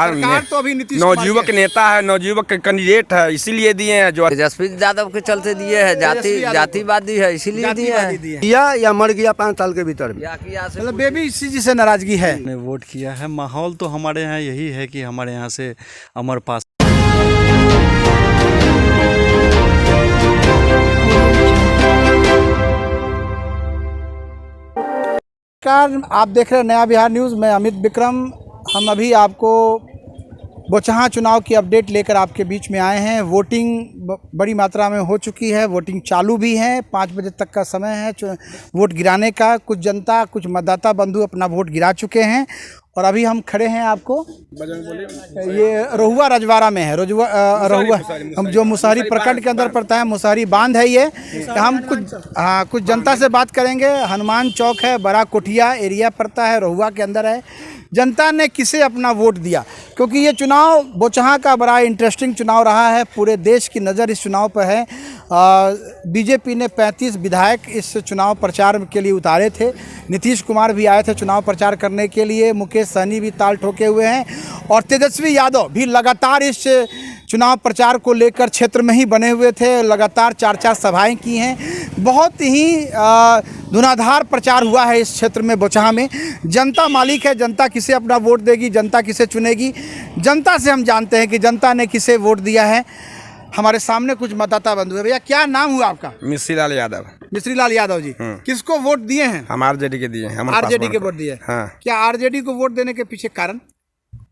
सरकार तो अभी नीतीश कुमार नवयुवक नेता है, नवयुवक कैंडिडेट है, इसीलिए दिए हैं। जो तेजस्वी यादव के चलते दिए हैं, जातिवादी है इसीलिए दिए हैं। दिया या मर गया 5 साल के भीतर में। मतलब बेबी इसी चीज से नाराजगी है। ने वोट किया है। माहौल तो हमारे यहाँ यही है कि हमारे यहाँ से अमर पास आप देख रहे हैं नया बिहार न्यूज़ में अमित विक्रम। हम अभी आपको बोचहां चुनाव की अपडेट लेकर आपके बीच में आए हैं। वोटिंग बड़ी मात्रा में हो चुकी है, वोटिंग चालू भी है। 5 बजे तक का समय है वोट गिराने का। कुछ जनता, कुछ मतदाता बंधु अपना वोट गिरा चुके हैं और अभी हम खड़े हैं आपको ये रहुआ रजवाड़ा में है। रहुआ हम जो मुसहरी प्रखंड के अंदर पड़ता है, मुसहरी बांध है ये। हम कुछ जनता से बात करेंगे। हनुमान चौक है, बड़ा कोठिया एरिया पड़ता है, रहुआ के अंदर है। जनता ने किसे अपना वोट दिया, क्योंकि ये चुनाव बोचहां का बड़ा इंटरेस्टिंग चुनाव रहा है। पूरे देश की नज़र इस चुनाव पर है। बीजेपी ने 35 विधायक इस चुनाव प्रचार के लिए उतारे थे। नीतीश कुमार भी आए थे चुनाव प्रचार करने के लिए। मुकेश सहनी भी ताल ठोके हुए हैं और तेजस्वी यादव भी लगातार इस चुनाव प्रचार को लेकर क्षेत्र में ही बने हुए थे। लगातार 4 सभाएं की हैं। बहुत ही धुआंधार प्रचार हुआ है इस क्षेत्र में बोचहां में। जनता मालिक है, जनता किसे अपना वोट देगी, जनता किसे चुनेगी। जनता से हम जानते हैं कि जनता ने किसे वोट दिया है। हमारे सामने कुछ मतदाता बंधु है। भैया क्या नाम हुआ आपका? मिश्री लाल यादव। मिश्री लाल यादव जी, किसको वोट दिए हैं? हम आरजेडी के दिए हैं। आरजेडी के वोट दिए। हाँ। क्या आरजेडी को वोट देने के पीछे कारण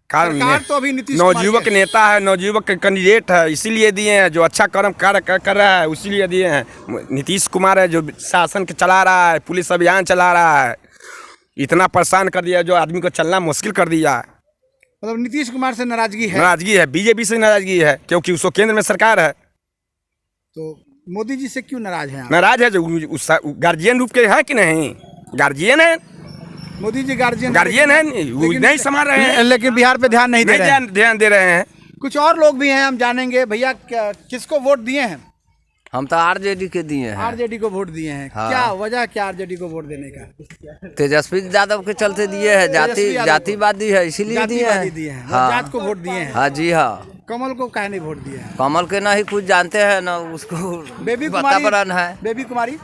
सरकार तो अभी नीतीश नवयुवक नेता है, नवयुवक कैंडिडेट है, इसीलिए दिए हैं। जो अच्छा कर्म कार्य कर रहा है उसीलिए दिए हैं। नीतीश कुमार है जो शासन के चला रहा है, पुलिस अभियान चला रहा है, इतना परेशान कर दिया जो आदमी को चलना मुश्किल कर दिया है। मतलब नीतीश कुमार से नाराजगी है? नाराजगी है, बीजेपी से नाराजगी है, क्योंकि उसको केंद्र में सरकार है। तो मोदी जी से क्यों नाराज हैं? नाराज है जो गार्जियन रूप के है कि नहीं, गार्जियन है मोदी जी। गार्जियन है, नहीं संभाल रहे हैं, लेकिन बिहार पे ध्यान नहीं दे रहे हैं। ध्यान दे रहे हैं। कुछ और लोग भी हैं, हम जानेंगे। भैया किसको वोट दिए हैं? हम तो आरजेडी के दिए हैं। आरजेडी को वोट दिए हैं। हाँ। क्या वजह क्या आरजेडी को वोट देने का? तेजस्वी यादव के चलते दिए हैं, जातिवादी है इसीलिए दिए हैं। हाँ। जात को वोट दिए हैं। हाँ जी हाँ। कमल को काहे नहीं वोट दिया है? कमल के ना ही कुछ जानते हैं ना उसको बेबी वातावरण है। बेबी कुमारी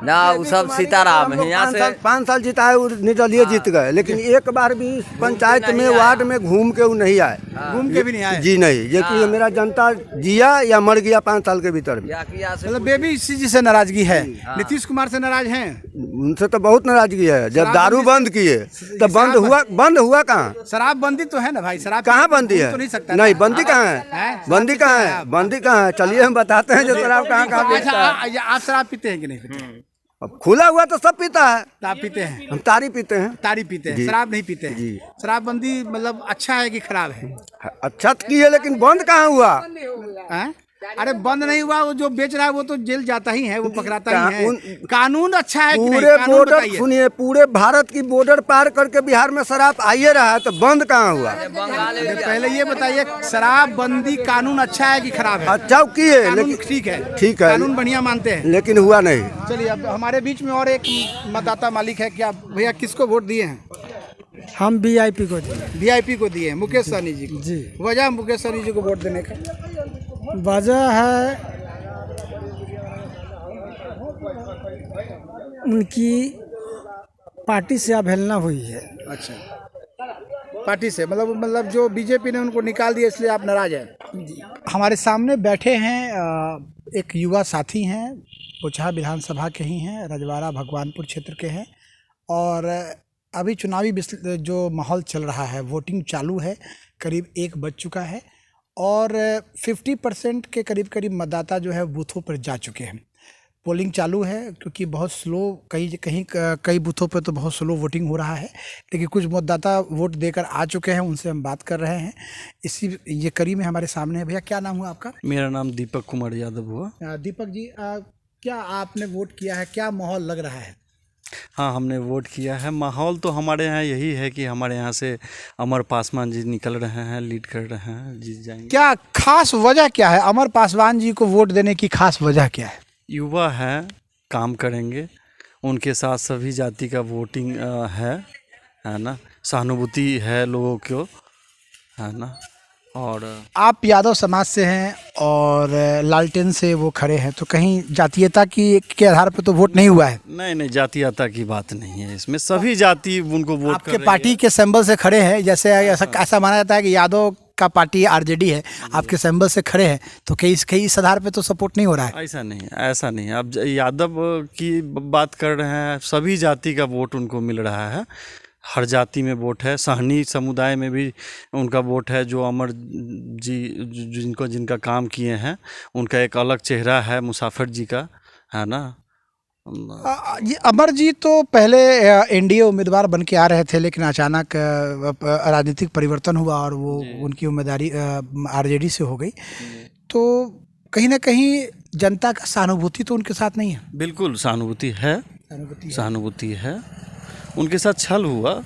ना वो सब सीताराम यहाँ से 5 साल जीता है, वो निर्दलीय जीत गए, लेकिन एक बार भी पंचायत में वार्ड में घूम के वो नहीं आए। घूम के भी नहीं आए? जी नहीं। ये कि मेरा जनता जिया या मर गया 5 साल के भीतर में। मतलब बेबी इसी चीज से नाराजगी है। नीतीश कुमार से नाराज हैं? उनसे तो बहुत नाराजगी है। जब दारू बंद किए तो बंद हुआ कहाँ? शराब बंदी तो है ना भाई। शराब कहाँ बंदी है? तो नहीं सकता। नहीं, बंदी कहाँ है? बंदी कहाँ है? बंदी कहाँ है? चलिए हम बताते हैं जो शराब कहाँ बेचता है। आप शराब पीते हैं कि नहीं पीते? अब खुला हुआ तो सब पीता है। आप पीते हैं? हम तारी पीते हैं। तारी पीते हैं, शराब नहीं पीते हैं। जी। शराबबंदी मतलब अच्छा है कि खराब है? अच्छा तो की है, लेकिन बंद कहाँ हुआ? अरे बंद नहीं हुआ, वो जो बेच रहा है वो तो जेल जाता ही है, वो पकड़ाता ही है। कानून अच्छा है कि नहीं? पूरे बॉर्डर सुनिए, पूरे भारत की बॉर्डर पार करके बिहार में शराब आइए रहा है, तो बंद कहाँ हुआ? पहले ये बताइए, शराबबंदी कानून अच्छा है कि खराब है? अच्छा की है, लेकिन ठीक है, ठीक है, कानून बढ़िया मानते हैं, लेकिन हुआ नहीं। चलिए अब हमारे बीच में और एक मतदाता मालिक है। क्या भैया किसको वोट दिए हैं? हम वीआईपी को दिए। वीआईपी को दिए हैं, मुकेश सहनी जी को। जी। वजह मुकेश सहनी जी को वोट देने का वजह है उनकी पार्टी से अवहेलना हुई है। अच्छा, पार्टी से मतलब जो बीजेपी ने उनको निकाल दिया इसलिए आप नाराज हैं? हमारे सामने बैठे हैं एक युवा साथी हैं, बोचहां विधानसभा के ही हैं, रजवाड़ा भगवानपुर क्षेत्र के हैं। और अभी चुनावी जो माहौल चल रहा है, वोटिंग चालू है, करीब 1 बज चुका है और 50% के करीब मतदाता जो है बूथों पर जा चुके हैं। पोलिंग चालू है, क्योंकि बहुत स्लो कई बूथों पर तो बहुत स्लो वोटिंग हो रहा है, लेकिन कुछ मतदाता वोट देकर आ चुके हैं, उनसे हम बात कर रहे हैं। ये कड़ी में हमारे सामने है। भैया क्या नाम हुआ आपका? मेरा नाम दीपक कुमार यादव हुआ। दीपक जी, क्या आपने वोट किया है? क्या माहौल लग रहा है? हाँ, हमने वोट किया है। माहौल तो हमारे यहाँ यही है कि हमारे यहाँ से अमर पासवान जी निकल रहे हैं, लीड कर रहे हैं, जीत जाएंगे। क्या खास वजह क्या है? अमर पासवान जी को वोट देने की खास वजह क्या है? युवा है, काम करेंगे, उनके साथ सभी जाति का वोटिंग है ना, सहानुभूति है लोगों को, है ना। और आप यादव समाज से हैं और लालटेन से वो खड़े हैं, तो कहीं जातीयता की के आधार पर तो वोट नहीं हुआ है? नहीं, जातीयता की बात नहीं है इसमें, सभी जाति उनको वोट कर आपके रही पार्टी है। के सिंबल से खड़े हैं, जैसे ऐसा माना जाता है कि यादव का पार्टी आरजेडी है, आपके सिंबल से खड़े हैं, तो कई इस आधार पे तो सपोर्ट नहीं हो रहा है? ऐसा नहीं है। अब यादव की बात कर रहे हैं, सभी जाति का वोट उनको मिल रहा है, हर जाति में वोट है। सहनी समुदाय में भी उनका वोट है। जो अमर जी जिनका काम किए हैं, उनका एक अलग चेहरा है मुसाफिर जी का, है ना। ये अमर जी तो पहले एनडीए उम्मीदवार बन के आ रहे थे, लेकिन अचानक राजनीतिक परिवर्तन हुआ और वो उनकी उम्मीदवारी आरजेडी से हो गई। तो कहीं ना कहीं जनता का सहानुभूति तो उनके साथ नहीं है? बिल्कुल सहानुभूति है। उनके साथ छल हुआ।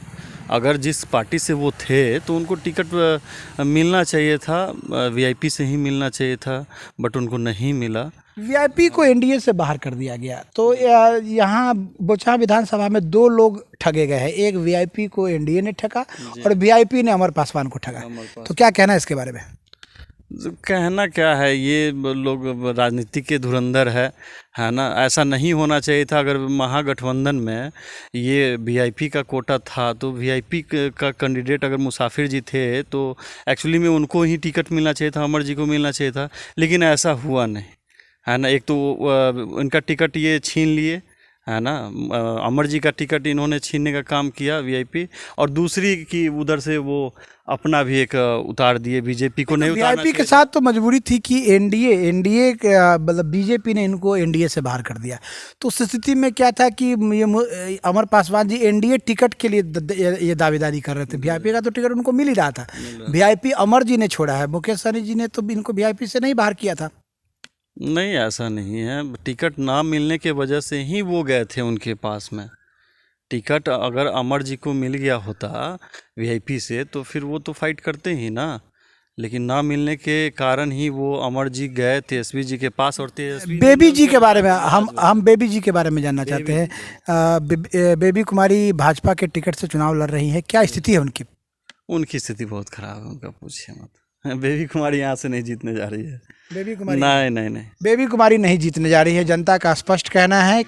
अगर जिस पार्टी से वो थे तो उनको टिकट मिलना चाहिए था, वीआईपी से ही मिलना चाहिए था, बट उनको नहीं मिला। वीआईपी को एनडीए से बाहर कर दिया गया। तो यहाँ बोचहा विधानसभा में 2 लोग ठगे गए हैं, एक वीआईपी को एनडीए ने ठगा और वीआईपी ने अमर पासवान को ठगा। तो क्या कहना है इसके बारे में? कहना क्या है, ये लोग राजनीति के धुरंधर है ना। ऐसा नहीं होना चाहिए था। अगर महागठबंधन में ये वीआईपी का कोटा था तो वीआईपी का कैंडिडेट अगर मुसाफिर जी थे तो एक्चुअली में उनको ही टिकट मिलना चाहिए था, अमर जी को मिलना चाहिए था, लेकिन ऐसा हुआ नहीं, है ना। एक तो इनका टिकट ये छीन लिए, है ना। अमर जी का टिकट इन्होंने छीनने का काम किया वीआईपी, और दूसरी की उधर से वो अपना भी एक उतार दिए, बीजेपी को नहीं उतारना वीआईपी के साथ तो मजबूरी थी कि एनडीए मतलब बीजेपी ने इनको एनडीए से बाहर कर दिया। तो उस स्थिति में क्या था कि ये अमर पासवान जी एनडीए टिकट के लिए ये दावेदारी कर रहे थे। वीआईपी का तो टिकट उनको मिल ही रहा था। वीआईपी अमर जी ने छोड़ा है, मुकेश सहनी जी ने तो इनको वीआईपी से नहीं बाहर किया था। नहीं, ऐसा नहीं है। टिकट ना मिलने के वजह से ही वो गए थे उनके पास में। टिकट अगर अमर जी को मिल गया होता वीआईपी से तो फिर वो तो फाइट करते ही ना, लेकिन ना मिलने के कारण ही वो अमर जी गए तेजस्वी जी के पास। और तेजस्वी बेबी जी के बारे में हम बेबी जी के बारे में जानना चाहते हैं। बेबी कुमारी भाजपा के टिकट से चुनाव लड़ रही है, क्या स्थिति है उनकी? उनकी स्थिति बहुत खराब है, उनका पूछिए मत। बेबी कुमारी यहाँ से नहीं जीतने जा रही है। बेबी कुमारी नहीं। बेबी कुमारी नहीं जीतने जा रही है, जनता का स्पष्ट कहना है।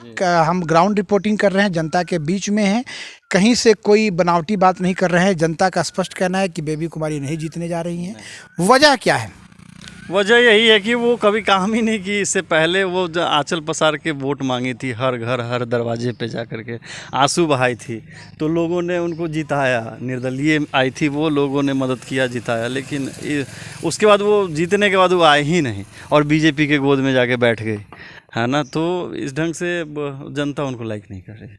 हम ग्राउंड रिपोर्टिंग कर रहे हैं, जनता के बीच में हैं, कहीं से कोई बनावटी बात नहीं कर रहे हैं। जनता का स्पष्ट कहना है कि बेबी कुमारी नहीं जीतने जा रही हैं। वजह क्या है? वजह यही है कि वो कभी काम ही नहीं की। इससे पहले वो आंचल पसार के वोट मांगी थी, हर घर हर दरवाजे पे जा कर के आंसू बहाई थी, तो लोगों ने उनको जिताया। निर्दलीय आई थी, वो लोगों ने मदद किया, जिताया। लेकिन उसके बाद वो जीतने के बाद वो आए ही नहीं और बीजेपी के गोद में जाके बैठ गई, है ना। तो इस ढंग से जनता उनको लाइक नहीं कर रही,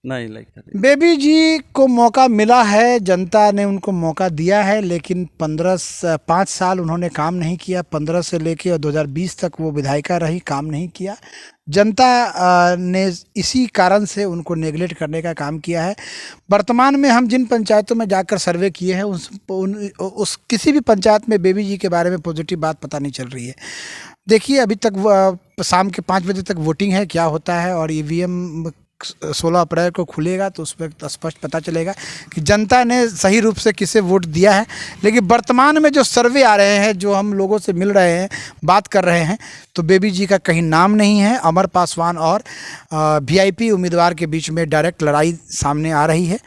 नहीं लाइक कर रही। बेबी जी को मौका मिला है, जनता ने उनको मौका दिया है, लेकिन 5 साल उन्होंने काम नहीं किया। 15 से लेके और 2020 तक वो विधायिका रही, काम नहीं किया। जनता ने इसी कारण से उनको नेगलेक्ट करने का काम किया है। वर्तमान में हम जिन पंचायतों में जाकर सर्वे किए हैं उस किसी भी पंचायत में बेबी जी के बारे में पॉजिटिव बात पता नहीं चल रही है। देखिए, अभी तक शाम के 5 बजे तक वोटिंग है, क्या होता है, और ईवीएम 16 अप्रैल को खुलेगा तो उस पर स्पष्ट पता चलेगा कि जनता ने सही रूप से किसे वोट दिया है। लेकिन वर्तमान में जो सर्वे आ रहे हैं, जो हम लोगों से मिल रहे हैं, बात कर रहे हैं, तो बेबी जी का कहीं नाम नहीं है। अमर पासवान और वीआईपी उम्मीदवार के बीच में डायरेक्ट लड़ाई सामने आ रही है।